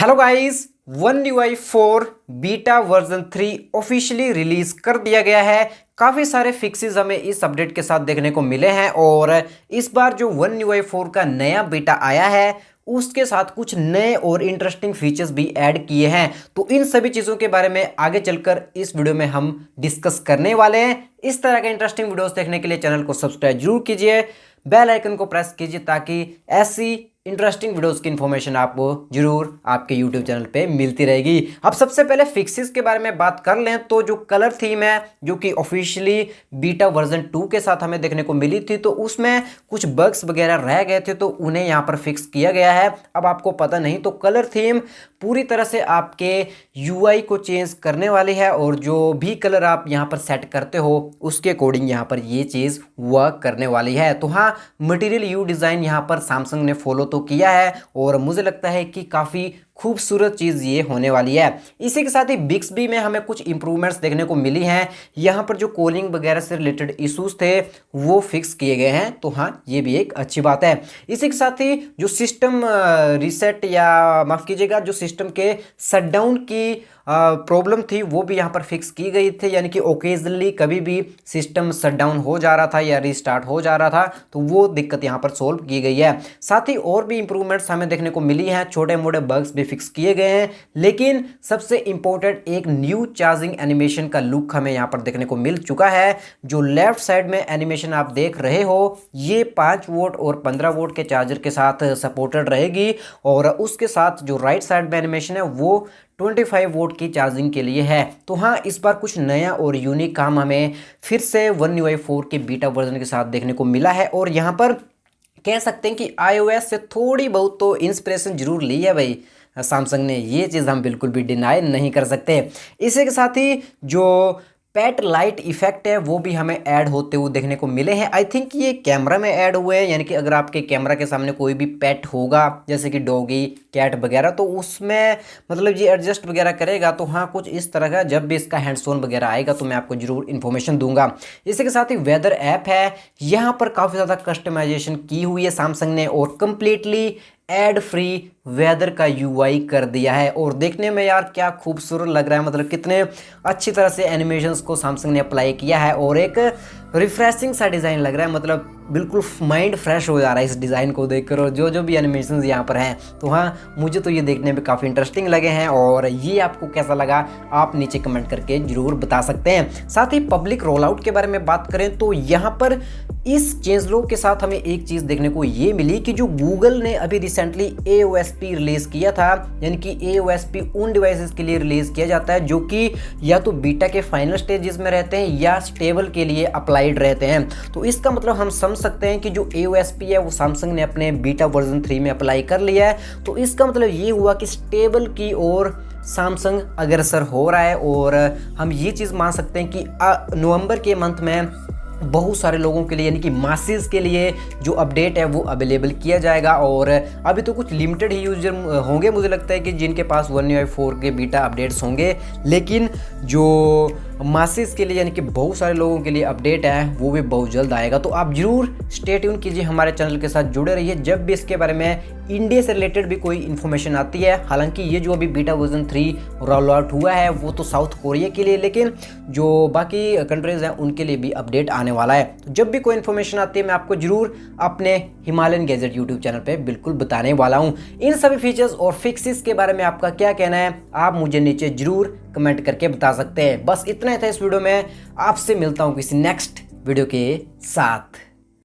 Hello guys, one UI 4 beta version 3 officially release कर दिया गया है। काफ़ी सारे फिक्सेस हमें इस अपडेट के साथ देखने को मिले हैं और इस बार जो वन UI 4 का नया बीटा आया है उसके साथ कुछ नए और इंटरेस्टिंग फीचर्स भी ऐड किए हैं। तो इन सभी चीज़ों के बारे में आगे चलकर इस वीडियो में हम डिस्कस करने वाले हैं। इस तरह के इंटरेस्टिंग वीडियोस देखने के लिए चैनल को सब्सक्राइब जरूर कीजिए, बेल आइकन को प्रेस कीजिए ताकि ऐसी इंटरेस्टिंग वीडियोस की इन्फॉर्मेशन आपको जरूर आपके यूट्यूब चैनल पे मिलती रहेगी। अब सबसे पहले फिक्सेस के बारे में बात कर लें तो जो कलर थीम है जो कि ऑफिशियली बीटा वर्जन 2 के साथ हमें देखने को मिली थी, तो उसमें कुछ बग्स वगैरह रह गए थे तो उन्हें यहाँ पर फिक्स किया गया है। अब आपको पता नहीं तो कलर थीम पूरी तरह से आपके UI को चेंज करने वाली है और जो भी कलर आप यहाँ पर सेट करते हो उसके अकॉर्डिंग यहाँ पर ये चीज़ वर्क करने वाली है। तो हाँ, मटेरियल यू डिज़ाइन यहाँ पर सैमसंग ने फॉलो तो किया है और मुझे लगता है कि काफ़ी खूबसूरत चीज़ ये होने वाली है। इसी के साथ ही बिक्सबी में हमें कुछ इंप्रूवमेंट्स देखने को मिली हैं। यहाँ पर जो कॉलिंग वगैरह से रिलेटेड इश्यूज थे वो फिक्स किए गए हैं, तो हाँ ये भी एक अच्छी बात है। इसी के साथ ही जो सिस्टम रीसेट या माफ़ कीजिएगा जो सिस्टम के शटडाउन की प्रॉब्लम थी वो भी यहाँ पर फिक्स की गई थी, यानी कि ओकेजनली कभी भी सिस्टम शटडाउन हो जा रहा था या रीस्टार्ट हो जा रहा था तो वो दिक्कत यहाँ पर सोल्व की गई है। साथ ही और भी इंप्रूवमेंट्स हमें देखने को मिली हैं, छोटे मोटे बग्स भी फिक्स किए गए हैं। लेकिन सबसे इंपॉर्टेंट एक न्यू चार्जिंग एनिमेशन का लुक हमें यहाँ पर देखने को मिल चुका है। जो लेफ्ट साइड में एनिमेशन आप देख रहे हो ये 5 वोल्ट और 15 वोल्ट के चार्जर के साथ सपोर्टेड रहेगी और उसके साथ जो राइट साइड में एनिमेशन है वो 25 वोल्ट की चार्जिंग के लिए है। तो हाँ, इस बार कुछ नया और यूनिक काम हमें फिर से वन UI 4 के बीटा वर्जन के साथ देखने को मिला है और यहाँ पर कह सकते हैं कि iOS से थोड़ी बहुत तो इंस्पिरेशन जरूर ली है भाई सैमसंग ने, ये चीज़ हम बिल्कुल भी डिनाई नहीं कर सकते। इसी के साथ ही जो पेट लाइट इफेक्ट है वो भी हमें ऐड होते हुए देखने को मिले हैं। आई थिंक ये कैमरा में ऐड हुए हैं, यानी कि अगर आपके कैमरा के सामने कोई भी पेट होगा जैसे कि डॉगी कैट वगैरह तो उसमें मतलब ये एडजस्ट वगैरह करेगा। तो हाँ, कुछ इस तरह का जब भी इसका हैंड्स ऑन वगैरह आएगा तो मैं आपको जरूर इन्फॉर्मेशन दूंगा। इसी के साथ ही वेदर ऐप है, यहाँ पर काफ़ी ज़्यादा कस्टमाइजेशन की हुई है सैमसंग ने और कम्प्लीटली एड फ्री वेदर का UI कर दिया है और देखने में यार क्या खूबसूरत लग रहा है। मतलब कितने अच्छी तरह से एनिमेशंस को सैमसंग ने अप्लाई किया है और एक रिफ्रेशिंग सा डिज़ाइन लग रहा है। मतलब बिल्कुल माइंड फ्रेश हो जा रहा है इस डिज़ाइन को देखकर और जो भी एनिमेशंस यहाँ पर हैं। तो हाँ, मुझे तो ये देखने में काफ़ी इंटरेस्टिंग लगे हैं और ये आपको कैसा लगा आप नीचे कमेंट करके ज़रूर बता सकते हैं। साथ ही पब्लिक रोल आउट के बारे में बात करें तो यहाँ पर इस चेंज लॉग के साथ हमें एक चीज़ देखने को ये मिली कि जो गूगल ने अभी रिसेंटली AOSP रिलीज़ किया था, यानी कि AOSP उन डिवाइसेस के लिए रिलीज़ किया जाता है जो कि या तो बीटा के फाइनल स्टेजेस में रहते हैं या स्टेबल के लिए अप्लाइड रहते हैं। तो इसका मतलब हम समझ सकते हैं कि जो AOSP है वो सैमसंग ने अपने बीटा वर्जन 3 में अप्लाई कर लिया है। तो इसका मतलब ये हुआ कि स्टेबल की ओर सैमसंग अग्रसर हो रहा है और हम ये चीज़ मान सकते हैं कि नवंबर के मंथ में बहुत सारे लोगों के लिए यानी कि मासेस के लिए जो अपडेट है वो अवेलेबल किया जाएगा और अभी तो कुछ लिमिटेड ही यूजर होंगे मुझे लगता है कि जिनके पास वन UI 4 के बीटा अपडेट्स होंगे। लेकिन जो मासेस के लिए यानी कि बहुत सारे लोगों के लिए अपडेट है वो भी बहुत जल्द आएगा। तो आप जरूर स्टे ट्यून कीजिए, हमारे चैनल के साथ जुड़े रहिए जब भी इसके बारे में इंडिया से रिलेटेड भी कोई इन्फॉर्मेशन आती है। हालांकि ये जो अभी बीटा वर्जन 3 रोल आउट हुआ है वो तो साउथ कोरिया के लिए, लेकिन जो बाकी कंट्रीज हैं उनके लिए भी अपडेट आने वाला है। तो जब भी कोई इन्फॉर्मेशन आती है मैं आपको जरूर अपने हिमालयन गैजेट यूट्यूब चैनल पे बिल्कुल बताने वाला हूँ। इन सभी फीचर्स और फिक्सेस के बारे में आपका क्या कहना है आप मुझे नीचे जरूर कमेंट करके बता सकते हैं। बस इतना ही था इस वीडियो में, आपसे मिलता हूँ किसी नेक्स्ट वीडियो के साथ।